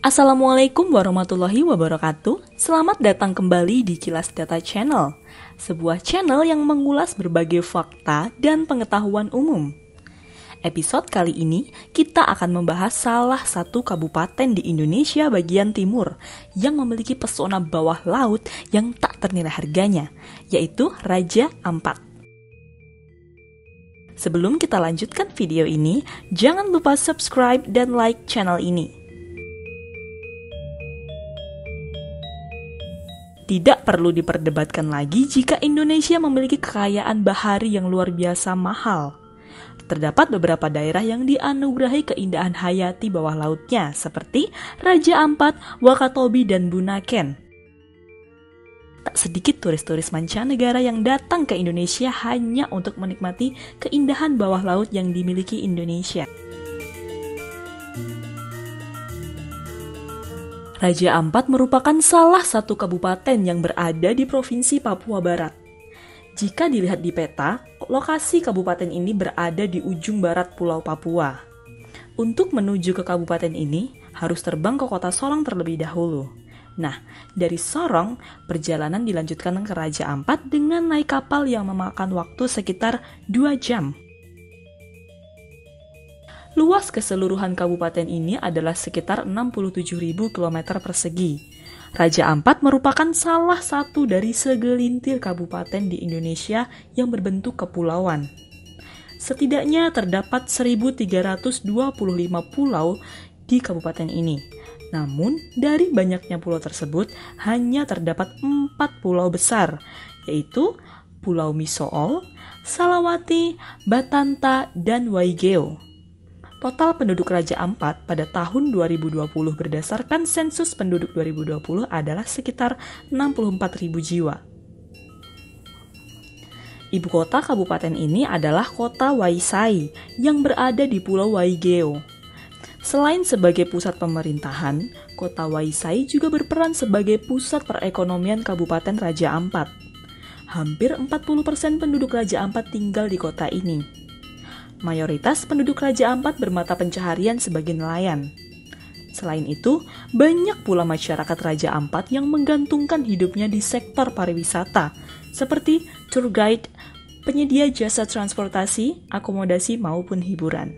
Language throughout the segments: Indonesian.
Assalamualaikum warahmatullahi wabarakatuh. Selamat datang kembali di Kilas Data Channel, sebuah channel yang mengulas berbagai fakta dan pengetahuan umum. Episode kali ini kita akan membahas salah satu kabupaten di Indonesia bagian timur yang memiliki pesona bawah laut yang tak ternilai harganya, yaitu Raja Ampat. Sebelum kita lanjutkan video ini, jangan lupa subscribe dan like channel ini. Tidak perlu diperdebatkan lagi jika Indonesia memiliki kekayaan bahari yang luar biasa mahal. Terdapat beberapa daerah yang dianugerahi keindahan hayati bawah lautnya seperti Raja Ampat, Wakatobi, dan Bunaken. Tak sedikit turis-turis mancanegara yang datang ke Indonesia hanya untuk menikmati keindahan bawah laut yang dimiliki Indonesia. Raja Ampat merupakan salah satu kabupaten yang berada di Provinsi Papua Barat. Jika dilihat di peta, lokasi kabupaten ini berada di ujung barat Pulau Papua. Untuk menuju ke kabupaten ini, harus terbang ke kota Sorong terlebih dahulu. Nah, dari Sorong, perjalanan dilanjutkan ke Raja Ampat dengan naik kapal yang memakan waktu sekitar 2 jam. Luas keseluruhan kabupaten ini adalah sekitar 67.000 km persegi. Raja Ampat merupakan salah satu dari segelintir kabupaten di Indonesia yang berbentuk kepulauan. Setidaknya terdapat 1.325 pulau di kabupaten ini. Namun, dari banyaknya pulau tersebut, hanya terdapat 4 pulau besar, yaitu Pulau Misool, Salawati, Batanta, dan Waigeo. Total penduduk Raja Ampat pada tahun 2020 berdasarkan sensus penduduk 2020 adalah sekitar 64.000 jiwa. Ibu kota kabupaten ini adalah kota Waisai yang berada di Pulau Waigeo. Selain sebagai pusat pemerintahan, kota Waisai juga berperan sebagai pusat perekonomian Kabupaten Raja Ampat. Hampir 40% penduduk Raja Ampat tinggal di kota ini. Mayoritas penduduk Raja Ampat bermata pencaharian sebagai nelayan. Selain itu, banyak pula masyarakat Raja Ampat yang menggantungkan hidupnya di sektor pariwisata, seperti tour guide, penyedia jasa transportasi, akomodasi, maupun hiburan.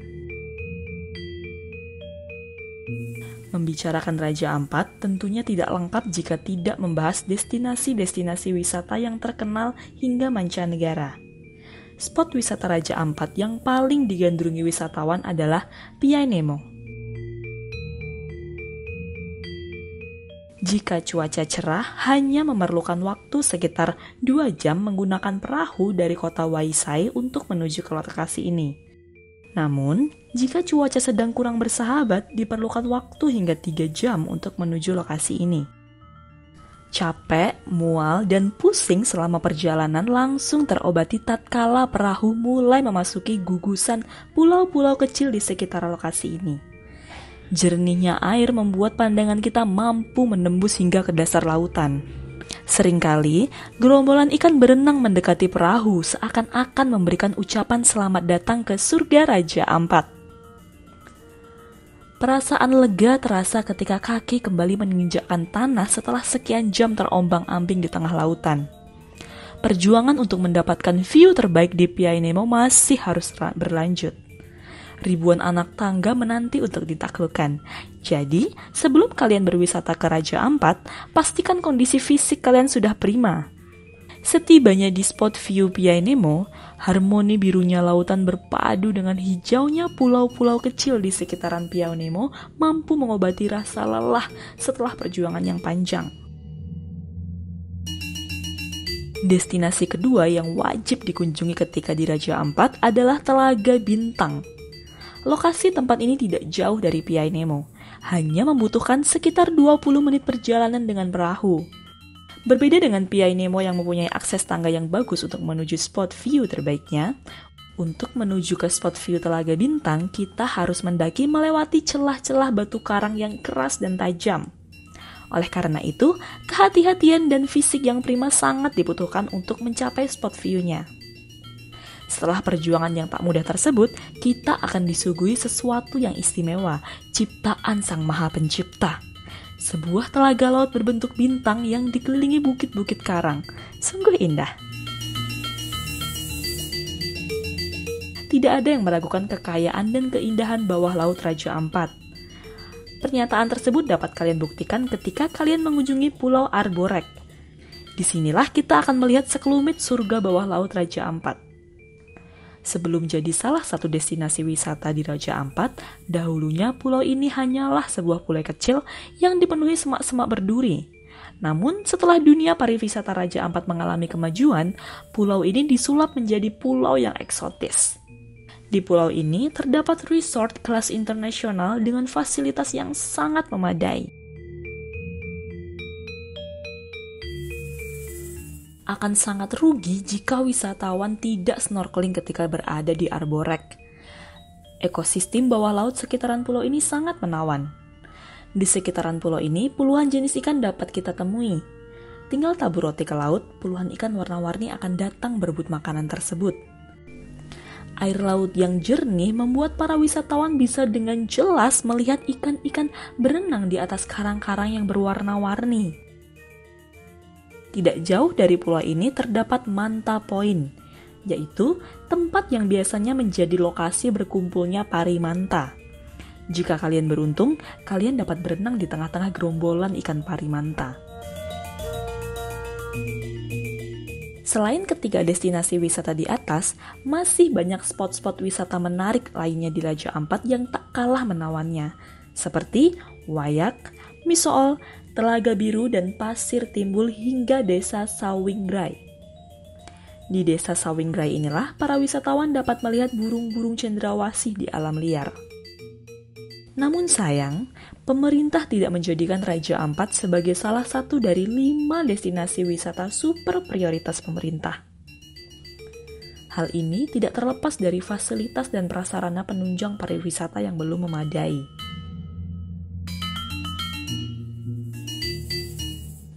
Membicarakan Raja Ampat tentunya tidak lengkap jika tidak membahas destinasi-destinasi wisata yang terkenal hingga mancanegara. Spot wisata Raja Ampat yang paling digandrungi wisatawan adalah Piai Nemo. Jika cuaca cerah, hanya memerlukan waktu sekitar 2 jam menggunakan perahu dari kota Waisai untuk menuju ke lokasi ini. Namun, jika cuaca sedang kurang bersahabat, diperlukan waktu hingga 3 jam untuk menuju lokasi ini. Capek, mual, dan pusing selama perjalanan langsung terobati tatkala perahu mulai memasuki gugusan pulau-pulau kecil di sekitar lokasi ini. Jernihnya air membuat pandangan kita mampu menembus hingga ke dasar lautan. Seringkali, gerombolan ikan berenang mendekati perahu seakan-akan memberikan ucapan selamat datang ke surga Raja Ampat. Perasaan lega terasa ketika kaki kembali menginjakkan tanah setelah sekian jam terombang-ambing di tengah lautan. Perjuangan untuk mendapatkan view terbaik di Piai Nemo masih harus berlanjut. Ribuan anak tangga menanti untuk ditaklukkan. Jadi, sebelum kalian berwisata ke Raja Ampat, pastikan kondisi fisik kalian sudah prima. Setibanya di spot view Piai Nemo, harmoni birunya lautan berpadu dengan hijaunya pulau-pulau kecil di sekitaran Piai Nemo mampu mengobati rasa lelah setelah perjuangan yang panjang. Destinasi kedua yang wajib dikunjungi ketika di Raja Ampat adalah Telaga Bintang. Lokasi tempat ini tidak jauh dari Piai Nemo, hanya membutuhkan sekitar 20 menit perjalanan dengan perahu. Berbeda dengan Piai Nemo yang mempunyai akses tangga yang bagus untuk menuju spot view terbaiknya, untuk menuju ke spot view Telaga Bintang, kita harus mendaki melewati celah-celah batu karang yang keras dan tajam. Oleh karena itu, kehati-hatian dan fisik yang prima sangat dibutuhkan untuk mencapai spot view-nya. Setelah perjuangan yang tak mudah tersebut, kita akan disuguhi sesuatu yang istimewa, ciptaan Sang Maha Pencipta. Sebuah telaga laut berbentuk bintang yang dikelilingi bukit-bukit karang. Sungguh indah. Tidak ada yang meragukan kekayaan dan keindahan bawah laut Raja Ampat. Pernyataan tersebut dapat kalian buktikan ketika kalian mengunjungi Pulau Arborek. Disinilah kita akan melihat sekelumit surga bawah laut Raja Ampat. Sebelum jadi salah satu destinasi wisata di Raja Ampat, dahulunya pulau ini hanyalah sebuah pulau kecil yang dipenuhi semak-semak berduri. Namun, setelah dunia pariwisata Raja Ampat mengalami kemajuan, pulau ini disulap menjadi pulau yang eksotis. Di pulau ini terdapat resort kelas internasional dengan fasilitas yang sangat memadai. Akan sangat rugi jika wisatawan tidak snorkeling ketika berada di Arborek. Ekosistem bawah laut sekitaran pulau ini sangat menawan. Di sekitaran pulau ini, puluhan jenis ikan dapat kita temui. Tinggal tabur roti ke laut, puluhan ikan warna-warni akan datang berebut makanan tersebut. Air laut yang jernih membuat para wisatawan bisa dengan jelas melihat ikan-ikan berenang di atas karang-karang yang berwarna-warni. Tidak jauh dari pulau ini terdapat Manta Point, yaitu tempat yang biasanya menjadi lokasi berkumpulnya pari manta. Jika kalian beruntung, kalian dapat berenang di tengah-tengah gerombolan ikan pari manta. Selain ketiga destinasi wisata di atas, masih banyak spot-spot wisata menarik lainnya di Raja Ampat yang tak kalah menawannya, seperti Wayak, Misool, Telaga Biru, dan Pasir Timbul hingga desa Sawingrai. Di desa Sawingrai inilah para wisatawan dapat melihat burung-burung cendrawasih di alam liar. Namun sayang, pemerintah tidak menjadikan Raja Ampat sebagai salah satu dari 5 destinasi wisata super prioritas pemerintah. Hal ini tidak terlepas dari fasilitas dan prasarana penunjang pariwisata yang belum memadai.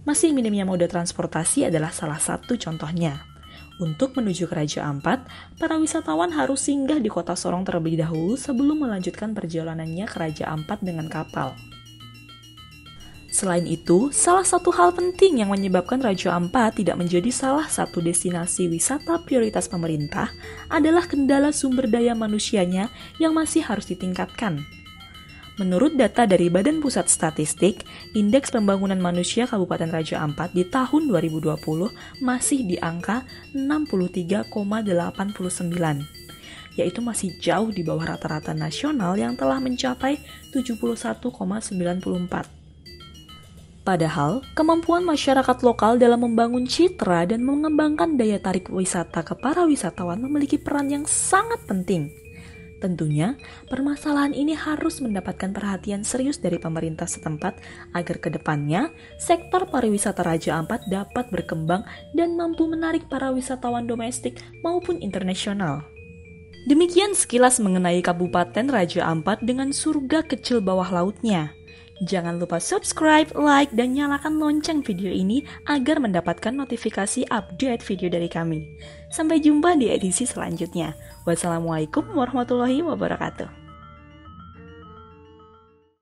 Masih minimnya moda transportasi adalah salah satu contohnya. Untuk menuju ke Raja Ampat, para wisatawan harus singgah di kota Sorong terlebih dahulu sebelum melanjutkan perjalanannya ke Raja Ampat dengan kapal. Selain itu, salah satu hal penting yang menyebabkan Raja Ampat tidak menjadi salah satu destinasi wisata prioritas pemerintah adalah kendala sumber daya manusianya yang masih harus ditingkatkan. Menurut data dari Badan Pusat Statistik, Indeks Pembangunan Manusia Kabupaten Raja Ampat di tahun 2020 masih di angka 63,89, yaitu masih jauh di bawah rata-rata nasional yang telah mencapai 71,94. Padahal, kemampuan masyarakat lokal dalam membangun citra dan mengembangkan daya tarik wisata ke para wisatawan memiliki peran yang sangat penting. Tentunya, permasalahan ini harus mendapatkan perhatian serius dari pemerintah setempat agar ke depannya sektor pariwisata Raja Ampat dapat berkembang dan mampu menarik para wisatawan domestik maupun internasional. Demikian sekilas mengenai Kabupaten Raja Ampat dengan surga kecil bawah lautnya. Jangan lupa subscribe, like, dan nyalakan lonceng video ini agar mendapatkan notifikasi update video dari kami. Sampai jumpa di edisi selanjutnya. Wassalamualaikum warahmatullahi wabarakatuh.